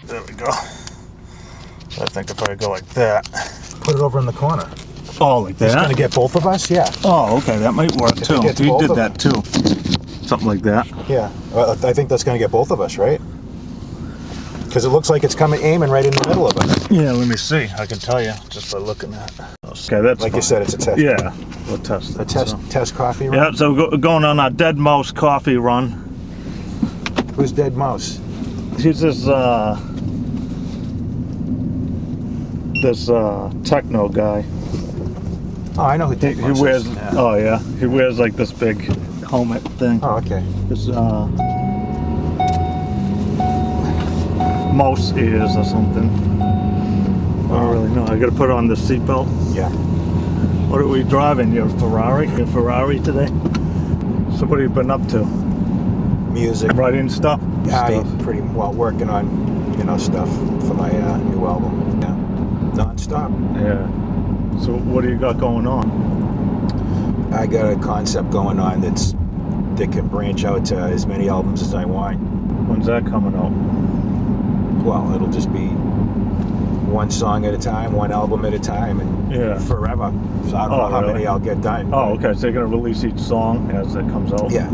There we go. So I think if I go like that. Put it over in the corner. Oh, like that? It's going to get both of us? Yeah. Oh, okay. That might work too. He did that too. Something like that. Yeah. Well, I think that's going to get both of us, right? Because it looks like it's aiming right in the middle of us. Yeah, let me see. I can tell you just by looking at it. Okay, that's like fine. You said, it's a test. Yeah, we'll test it. Test coffee run? Yeah, so going on our Dead Mouse coffee run. Who's Dead Mouse? He's this techno guy. Oh, I know who Dead Mouse wears, is. Yeah. Oh, yeah. He wears like this big helmet thing. Oh, okay. This, mouse ears or something. I don't really know. I gotta put on the seatbelt. Yeah. What are we driving? Your Ferrari? Your Ferrari today? So what have you been up to? Music. Writing stuff? Yeah, pretty well working on, stuff for my new album. Yeah. Non-stop. Yeah. So what do you got going on? I got a concept going on that can branch out to as many albums as I want. When's that coming out? Well, it'll just be one song at a time, one album at a time, and forever. So I don't know how many I'll get done. Oh, okay. So you're going to release each song as it comes out? Yeah.